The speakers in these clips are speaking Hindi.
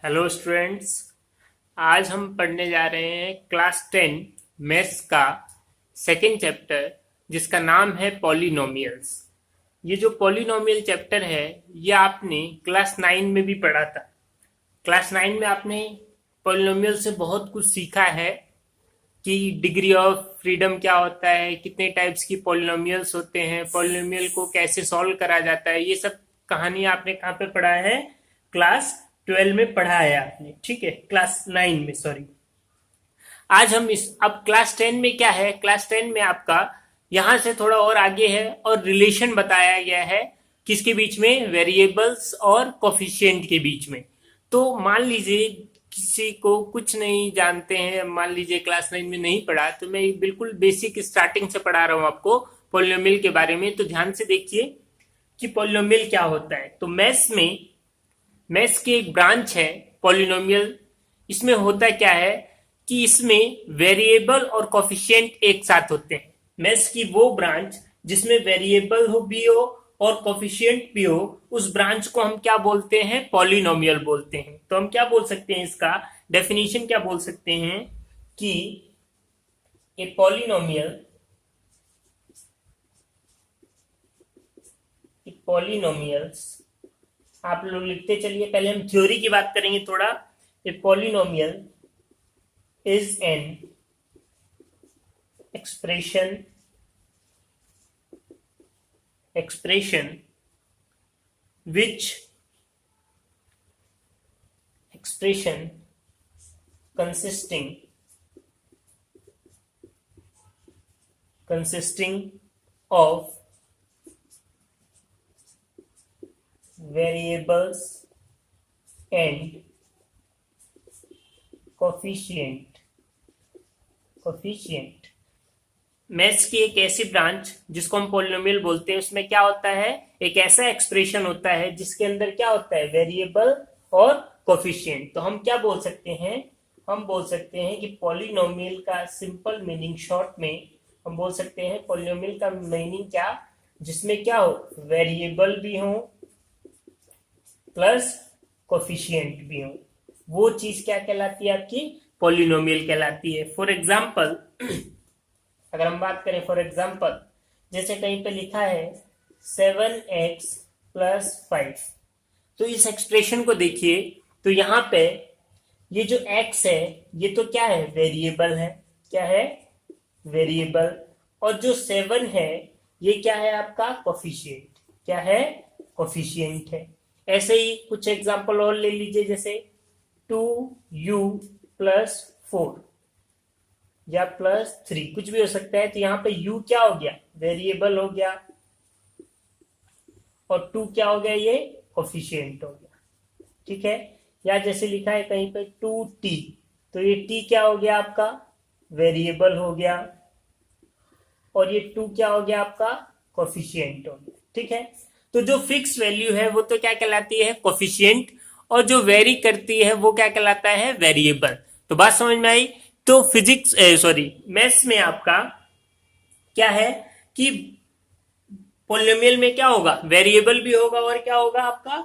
Hello students. आज हम पढ़ने जा रहे हैं क्लास 10 मैथ्स का सेकंड चैप्टर जिसका नाम है पॉलिनोमियल्स। ये जो पॉलिनोमियल चैप्टर है ये आपने क्लास 9 में भी पढ़ा था। क्लास 9 में आपने पॉलिनोमियल से बहुत कुछ सीखा है कि डिग्री ऑफ फ्रीडम क्या होता है, कितने टाइप्स की पॉलिनोमियल्स होते हैं, पॉलिनोमियल को कैसे सॉल्व करा जाता है। ये सब कहानी आपने कहाँ पे पढ़ा है? क्लास 12 में पढ़ा है आपने, ठीक है, क्लास 9 में, सॉरी। आज हम इस अब क्लास 10 में क्या है, क्लास 10 में आपका यहां से थोड़ा और आगे है और रिलेशन बताया गया है किसके बीच में? वेरिएबल्स और कोफिशिएंट के बीच में। तो मान लीजिए किसी को कुछ नहीं जानते हैं, मान लीजिए क्लास 9 में नहीं पढ़ा, तो मैं बिल्कुल बेसिक स्टार्टिंग से पढ़ा रहा हूं आपको पॉलिनोमियल के बारे में। तो ध्यान से देखिए कि पॉलिनोमियल क्या होता है। तो मैथ्स की एक ब्रांच है पॉलिनोमियल। इसमें होता क्या है कि इसमें वेरिएबल और कोफिशिएंट एक साथ होते हैं। मैथ्स की वो ब्रांच जिसमें वेरिएबल हो भी हो और कोफिशिएंट भी हो, उस ब्रांच को हम क्या बोलते हैं? पॉलिनोमियल बोलते हैं। तो हम क्या बोल सकते हैं, इसका डेफिनेशन क्या बोल सकते हैं कि ए पॉलिनोमियल्स, आप लोग लिखते चलिए, पहले हम थ्योरी की बात करेंगे थोड़ा। ए polynomial is an expression which expression consisting of variables and coefficient। Maths की एक ऐसी ब्रांच जिसको हम पॉलिनोमियल बोलते हैं, उसमें क्या होता है? एक ऐसा एक्सप्रेशन होता है जिसके अंदर क्या होता है? वेरिएबल और कोफिशिएंट। तो हम क्या बोल सकते हैं? हम बोल सकते हैं कि पॉलिनोमियल का सिंपल मीनिंग शॉर्ट में हम बोल सकते हैं, पॉलिनोमियल का मीनिंग क्या? जिसमें क्या हो? वेरिएबल भी हो प्लस कोफिशिएंट भी हो, वो चीज क्या कहलाती है? आपकी पॉलिनोमियल कहलाती है। फॉर एग्जाम्पल अगर हम बात करें, फॉर एग्जाम्पल जैसे कहीं पे लिखा है 7x प्लस 5, तो इस एक्सप्रेशन को देखिए। तो यहाँ पे ये जो x है ये तो क्या है? वेरिएबल है। क्या है? वेरिएबल। और जो 7 है ये क्या है? आपका कोफिशिएंट। क्या है? कोफिशिएंट है। ऐसे ही कुछ एग्जाम्पल और ले लीजिए, जैसे 2u प्लस 4 या प्लस 3, कुछ भी हो सकता है। तो यहाँ पे u क्या हो गया? वेरिएबल हो गया, और 2 क्या हो गया? ये कोफिशिएंट हो गया, ठीक है। या जैसे लिखा है कहीं पे 2t, तो ये t क्या हो गया? आपका वेरिएबल हो गया, और ये 2 क्या हो गया? आपका कोफिशिएंट हो गया, ठीक है। तो जो फिक्स वैल्यू है वो तो क्या कहलाती है? कोफिशिएंट। और जो वेरी करती है वो क्या कहलाता है? वेरिएबल। तो बात समझ में आई? तो फिजिक्स सॉरी मैथ्स में आपका क्या है कि पॉलिनोमियल में क्या होगा? वेरिएबल भी होगा और क्या होगा? आपका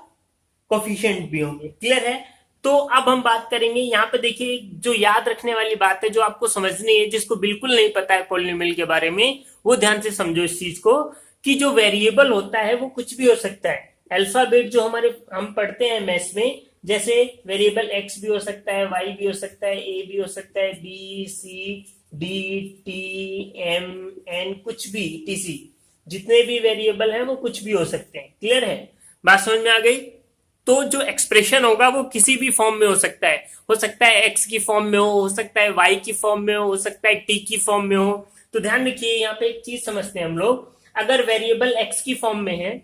कोफिशिएंट भी होंगे। क्लियर है? तो अब हम बात करेंगे, यहाँ पे देखिए जो याद रखने वाली बात है, जो आपको समझनी है, जिसको बिल्कुल नहीं पता है पॉलिनोमियल के बारे में, वो ध्यान से समझो इस चीज को कि जो वेरिएबल होता है वो कुछ भी हो सकता है। अल्फाबेट जो हम पढ़ते हैं मैथ्स में, जैसे वेरिएबल एक्स भी हो सकता है, वाई भी हो सकता है, ए भी हो सकता है, B C D T M N, कुछ भी टीसी, जितने भी वेरिएबल हैं वो कुछ भी हो सकते हैं। क्लियर है? बात समझ में आ गई? तो जो एक्सप्रेशन होगा वो किसी भी फॉर्म में हो सकता है एक्स की फॉर्म में हो सकता है वाई की फॉर्म में हो सकता है टी की फॉर्म में हो। तो ध्यान रखिए, यहाँ पे एक चीज समझते हैं हम लोग। अगर वेरिएबल एक्स की फॉर्म में है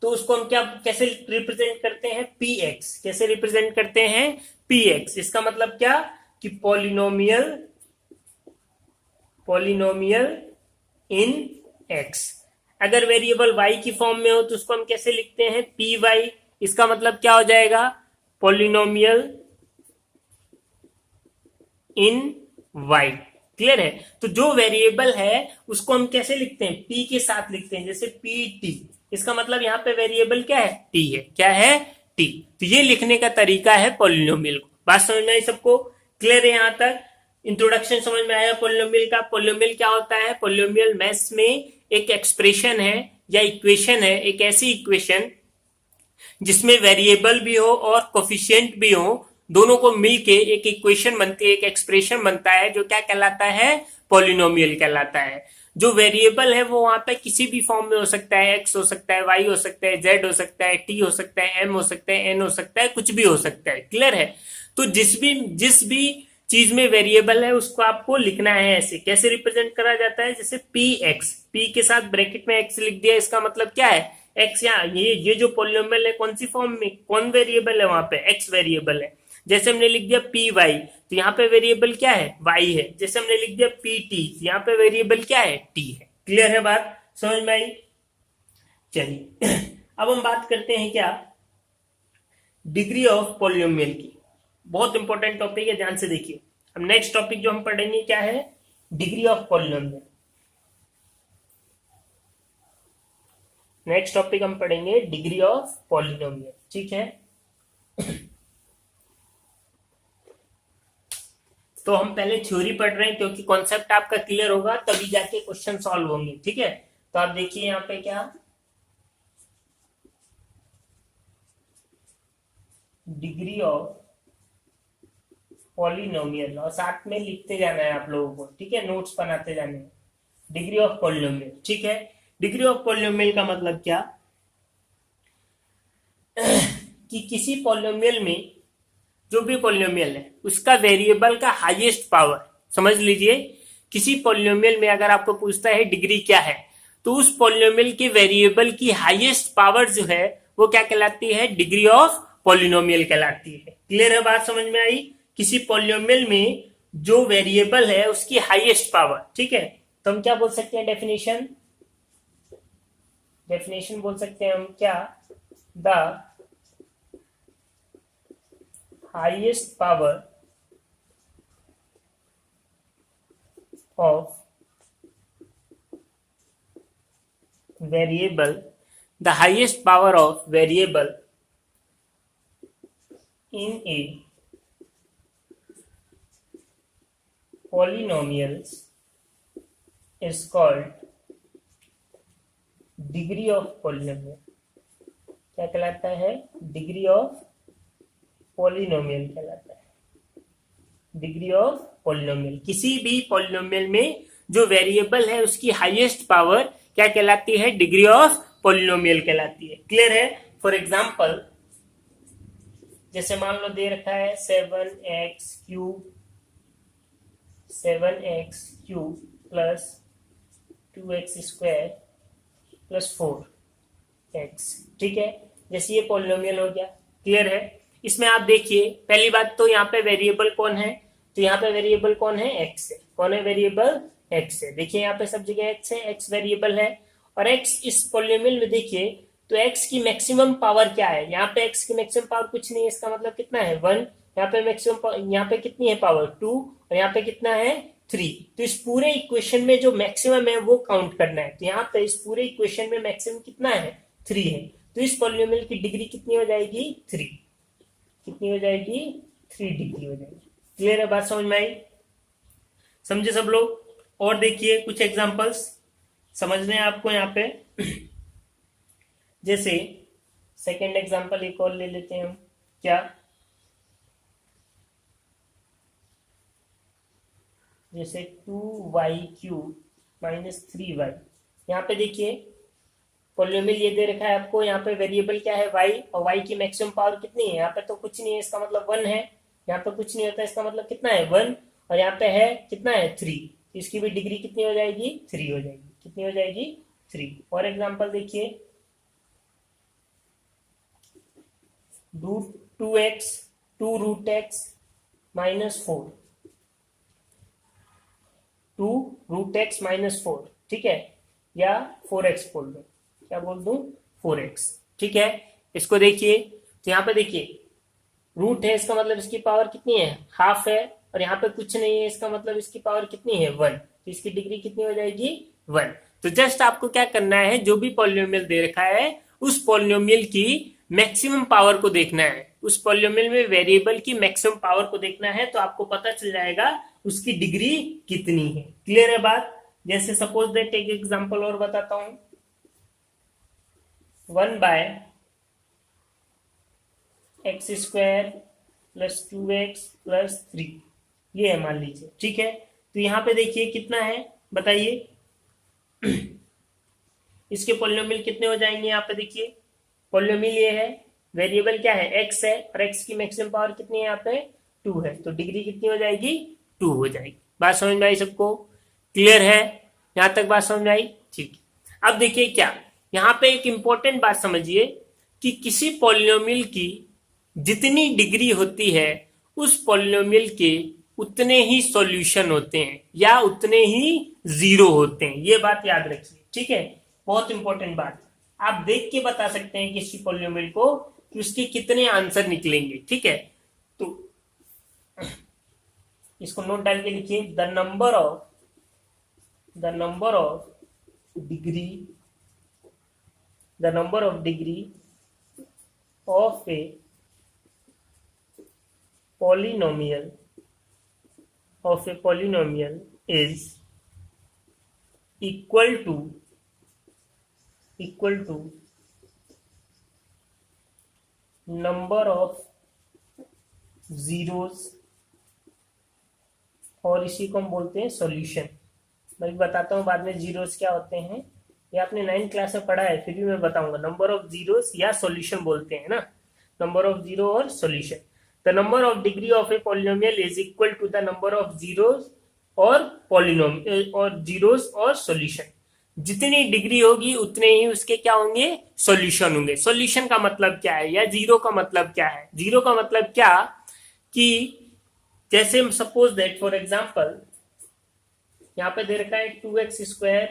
तो उसको हम क्या कैसे रिप्रेजेंट करते हैं? P x. कैसे रिप्रेजेंट करते हैं? P X. इसका मतलब क्या कि पॉलिनोमियल इन एक्स। अगर वेरिएबल y की फॉर्म में हो तो उसको हम कैसे लिखते हैं? P Y. इसका मतलब क्या हो जाएगा? पॉलिनोमियल इन y। क्लियर है? तो जो वेरिएबल है उसको हम कैसे लिखते हैं? p के साथ लिखते हैं, जैसे पी टी। इसका मतलब यहाँ पे वेरिएबल क्या है? t है। क्या है? टी। तो ये लिखने का तरीका है पॉलिनोमियल को। बात समझ में आई सबको? क्लियर है यहाँ तक? इंट्रोडक्शन समझ में आया पॉलिनोमियल का? पॉलिनोमियल क्या होता है? पॉलिनोमियल मैथ्स में एक एक्सप्रेशन है या इक्वेशन है, एक ऐसी इक्वेशन जिसमें वेरिएबल भी हो और कोफिशिएंट भी हो, दोनों को मिलके एक इक्वेशन बनती है, एक एक्सप्रेशन बनता है, जो क्या कहलाता है? पॉलिनोमियल कहलाता है। जो वेरिएबल है वो वहां पे किसी भी फॉर्म में हो सकता है, एक्स हो सकता है, वाई हो सकता है, जेड हो सकता है, टी हो सकता है, एम हो सकता है, एन हो सकता है, कुछ भी हो सकता है। क्लियर है? तो जिस भी चीज में वेरिएबल है उसको आपको लिखना है ऐसे। कैसे रिप्रेजेंट करा जाता है? जैसे पी एक्स, पी के साथ ब्रैकेट में एक्स लिख दिया, इसका मतलब क्या है? एक्स। यहाँ ये जो पॉलिनोमियल है कौन सी फॉर्म में, कौन वेरिएबल है वहां पे? एक्स वेरिएबल है। जैसे हमने लिख दिया पी वाई, तो यहाँ पे वेरिएबल क्या है? वाई है। जैसे हमने लिख दिया पी टी, यहाँ पे वेरिएबल क्या है? टी है। क्लियर है बात? समझ में आई? चलिए अब हम बात करते हैं क्या, डिग्री ऑफ पॉलिनोमियल की। बहुत इंपॉर्टेंट टॉपिक है, ध्यान से देखिए। अब नेक्स्ट टॉपिक जो हम पढ़ेंगे क्या है? Degree of polynomial. Next topic हम पढ़ेंगे डिग्री ऑफ पॉलिनोमियल। ठीक है? तो हम पहले थ्योरी पढ़ रहे हैं, क्योंकि कॉन्सेप्ट आपका क्लियर होगा तभी जाके क्वेश्चन सॉल्व होंगे। ठीक है? तो आप देखिए यहाँ पे क्या, डिग्री ऑफ पॉलिनोमियल, और साथ में लिखते जाना है आप लोगों को। ठीक है? नोट्स बनाते जाने हैं। Degree of polynomial. ठीक है? डिग्री ऑफ पॉलिनोमियल का मतलब क्या कि किसी पॉलिनोमियल में, जो भी पॉलिनोमियल है उसका वेरिएबल का हाईएस्ट पावर, समझ लीजिए किसी पॉलिनोमियल में अगर आपको पूछता है डिग्री क्या है, तो उस पॉलिनोमियल के वेरिएबल की हाईएस्ट पावर जो है वो क्या कहलाती है? डिग्री ऑफ पॉलिनोमियल कहलाती है। क्लियर है बात? समझ में आई? किसी पॉलिनोमियल में जो वेरिएबल है उसकी हाईएस्ट पावर। ठीक है? तो हम क्या बोल सकते हैं? डेफिनेशन बोल सकते हैं हम क्या? The highest power of variable, the highest power of variable in a polynomial is called degree of polynomial। क्या कहलाता है? डिग्री ऑफ पॉलिनोमियल कहलाता है। डिग्री ऑफ पॉलिनोमियल, किसी भी पॉलिनोमियल में जो वेरिएबल है उसकी हाईएस्ट पावर क्या कहलाती है? डिग्री ऑफ पॉलिनोमियल कहलाती है। क्लियर है? फॉर एग्जांपल, जैसे मान लो दे रखा है 7x cube plus 2x square plus 4x। ठीक है? जैसे ये पॉलिनोमियल हो गया। क्लियर है? इसमें आप देखिए, पहली बात तो यहाँ पे वेरिएबल कौन है? तो यहाँ पे वेरिएबल कौन है? एक्स है। कौन है वेरिएबल? एक्स है। देखिए यहाँ पे सब जगह एक्स है, एक्स वेरिएबल है। और एक्स इस पॉलिनोमियल में देखिए तो एक्स की मैक्सिमम पावर क्या है? यहाँ पे एक्स की मैक्सिमम पावर कुछ नहीं है, इसका मतलब कितना है? 1। यहाँ पे मैक्सिमम, यहाँ पे कितनी है पावर? 2। और यहाँ पे कितना है? 3। तो इस पूरे इक्वेशन में जो मैक्सिमम है वो काउंट करना है। तो यहाँ पे इस पूरे इक्वेशन में मैक्सिमम कितना है? 3 है। तो इस पॉलिनोमियल की डिग्री कितनी हो जाएगी? 3। कितनी हो जाएगी? 3 डिग्री हो जाएगी। क्लियर है बात? समझ में आई? समझे सब लोग? और देखिए कुछ एग्जांपल्स समझने हैं आपको यहाँ पे। जैसे सेकंड एग्जांपल एक और ले लेते हैं हम। क्या? जैसे 2y क्यूब माइनस 3y। यहाँ पे देखिए पॉलिनोमियल ये दे रखा है आपको, यहाँ पे वेरिएबल क्या है? y, और y की मैक्सिमम पावर कितनी है? यहाँ पे तो कुछ नहीं है, इसका मतलब 1 है। यहाँ पे कुछ नहीं होता, इसका मतलब कितना है? 1। और यहाँ पे है कितना है? 3। इसकी भी डिग्री कितनी हो जाएगी? 3 हो जाएगी। कितनी हो जाएगी? 3। और एग्जांपल देखिए, 2 root X minus 4। 2 root X minus 4। ठीक है? या 4x बोल दो। क्या बोल दूं? 4x। ठीक है? इसको देखिए, तो यहाँ पे देखिए रूट है, इसका मतलब इसकी पावर कितनी है? हाफ है। और यहाँ पे कुछ नहीं है, इसका मतलब इसकी पावर कितनी है? 1। तो इसकी डिग्री कितनी हो जाएगी? 1। तो जस्ट आपको क्या करना है, जो भी पॉलिनोमियल दे रखा है उस पॉलिनोमियल की मैक्सिमम पावर को देखना है, उस पॉलिनोमियल में वेरिएबल की मैक्सिमम पावर को देखना है, तो आपको पता चल जाएगा उसकी डिग्री कितनी है। क्लियर है बात? जैसे सपोज दैट एक एग्जांपल और बताता हूं, 1/x² + 2x + 3 ये है मान लीजिए, ठीक है। तो यहां पे देखिए कितना है बताइए, इसके पॉलिनोमियल कितने हो जाएंगे? यहाँ पे देखिए पॉलिनोमियल ये है, वेरिएबल क्या है? x है, और x की मैक्सिमम पावर कितनी है? यहाँ पे 2 है, तो डिग्री कितनी हो जाएगी? 2 हो जाएगी। बात समझ में आई सबको? क्लियर है? यहां तक बात समझ में आई? ठीक। अब देखिए क्या, यहाँ पे एक इंपॉर्टेंट बात समझिए कि किसी पॉलिनोमियल की जितनी डिग्री होती है उस पॉलिनोमियल के उतने ही सॉल्यूशन होते हैं या उतने ही जीरो होते हैं। ये बात याद रखिए, ठीक है, बहुत इंपॉर्टेंट बात। आप देख के बता सकते हैं किसी पॉलिनोमियल को कि उसके कितने आंसर निकलेंगे, ठीक है। तो इसको नोट डाल के लिखिए, the number of degree of A polynomial is equal to number of zeros, और इसी को हम बोलते हैं सॉल्यूशन। मैं बताता हूँ बाद में जीरोस क्या होते हैं, ये आपने 9th क्लास में पढ़ा है, फिर भी मैं बताऊंगा। नंबर ऑफ जीरोस या सॉल्यूशन बोलते हैं ना, नंबर ऑफ जीरो और solution. The number of degree of a polynomial is equal to the number of zeros और पॉलिनोमियल और जीरोस और सॉल्यूशन। जितनी डिग्री होगी उतने ही उसके क्या होंगे? सॉल्यूशन होंगे। सॉल्यूशन का मतलब क्या है, या जीरो का मतलब क्या है? जीरो का मतलब क्या कि जैसे सपोज दैट फॉर एग्जांपल यहाँ पे दे रखा है 2x²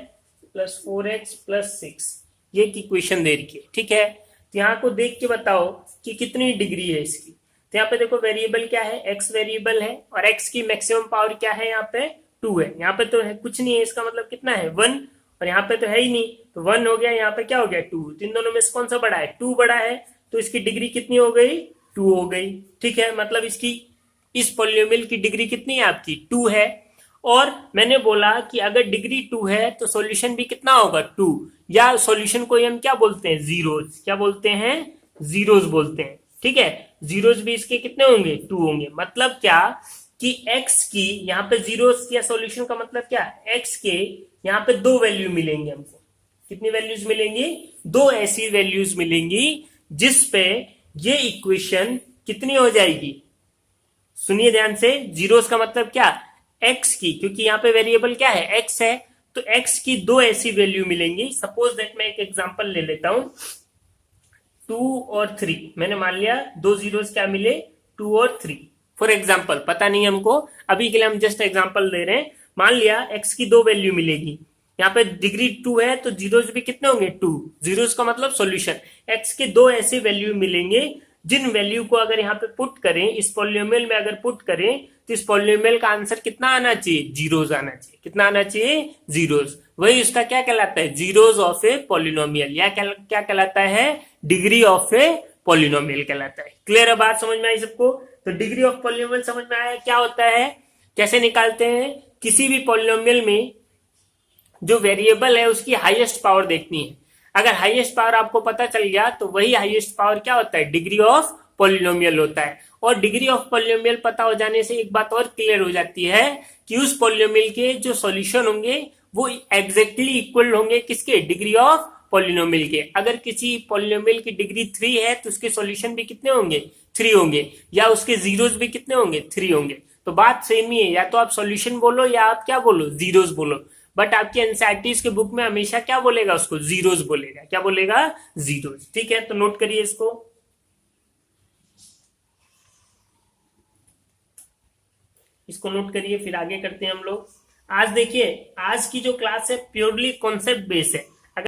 + 4x + 6, ये एक इक्वेशन दे रखी है, ठीक है। तो यहाँ को देख के बताओ कि कितनी डिग्री है इसकी। तो यहाँ पे देखो वेरिएबल क्या है? x वेरिएबल है, और x की मैक्सिमम पावर क्या है? यहाँ पे 2 है। यहाँ पे तो है कुछ नहीं है, इसका मतलब कितना है? 1, और यहाँ पे तो है ही नहीं, तो 1 हो गया, यहाँ पे क्या हो गया? 2। तो इन दोनों में से कौन सा बड़ा है? 2 बड़ा है, तो इसकी डिग्री कितनी हो गई? 2 हो गई, ठीक है। मतलब इसकी इस पॉलिनोमियल की डिग्री कितनी है आपकी? 2 है। और मैंने बोला कि अगर डिग्री 2 है तो सॉल्यूशन भी कितना होगा? 2, या सॉल्यूशन को हम क्या बोलते हैं? जीरोस। क्या बोलते हैं? जीरोस बोलते हैं, ठीक है। जीरोस भी इसके कितने होंगे? 2 होंगे। मतलब क्या कि x की यहाँ पे जीरोस या सॉल्यूशन का मतलब क्या? x के यहाँ पे 2 वैल्यू मिलेंगे हमको। कितनी वैल्यूज मिलेंगी? 2 ऐसी वैल्यूज मिलेंगी जिस पे ये इक्वेशन कितनी हो जाएगी? सुनिए ध्यान से, जीरोस का मतलब क्या? x की, क्योंकि यहाँ पे वेरिएबल क्या है? x है, तो x की 2 ऐसी वैल्यू मिलेंगी। सपोज दैट मैं एक एग्जांपल ले लेता हूं, 2 और 3। मैंने मान लिया 2 जीरोस क्या मिले? 2 और 3 फॉर एग्जांपल, पता नहीं हमको, अभी के लिए हम जस्ट एग्जांपल दे रहे हैं। मान लिया x की 2 वैल्यू मिलेगी, यहाँ पे डिग्री 2 है, तो जीरोस भी कितने होंगे? 2। जीरोस का मतलब सॉल्यूशन। x के 2 ऐसे वैल्यू मिलेंगे जिन वैल्यू को अगर यहाँ पे पुट करें, इस पॉलिनोमियल में अगर पुट करें, तो इस पॉलिनोमियल का आंसर कितना आना चाहिए? जीरोस आना चाहिए। कितना आना चाहिए? जीरोस। वही उसका क्या कहलाता है? जीरोस ऑफ ए पॉलिनोमियल, या क्या कहलाता है? डिग्री ऑफ ए पॉलिनोमियल कहलाता है। क्लियर है बात? समझ में आई सबको? तो डिग्री ऑफ पॉलिनोमियल समझ में आया क्या होता है, कैसे निकालते हैं? किसी भी पॉलिनोमियल में जो वेरिएबल है उसकी हाईएस्ट पावर देखनी है। अगर हाईएस्ट पावर आपको पता चल गया तो वही हाईएस्ट पावर क्या होता है? डिग्री ऑफ पॉलिनोमियल होता है। और डिग्री ऑफ पॉलिनोमियल पता हो जाने से एक बात और क्लियर हो जाती है कि उस पॉलिनोमियल के जो सॉल्यूशन होंगे वो एग्जैक्टली इक्वल होंगे किसके? डिग्री ऑफ पॉलिनोमियल के। अगर किसी पॉलिनोमियल की डिग्री 3 है तो उसके सॉल्यूशन भी कितने होंगे? 3 होंगे, या उसके जीरोस भी कितने होंगे? 3 होंगे। तो बात सेम ही है, या तो आप सॉल्यूशन बोलो या आप क्या बोलो? जीरोस बोलो। बट आपकी एनसीईआरटी के बुक में हमेशा क्या बोलेगा? उसको जीरोस बोलेगा। क्या बोलेगा? जीरोस। ठीक है, तो नोट करिए इसको। इसको नोट करिए, फिर आगे करते हैं हम लोग। आज देखिए, आज की जो क्लास है प्योरली कॉन्सेप्ट बेस है।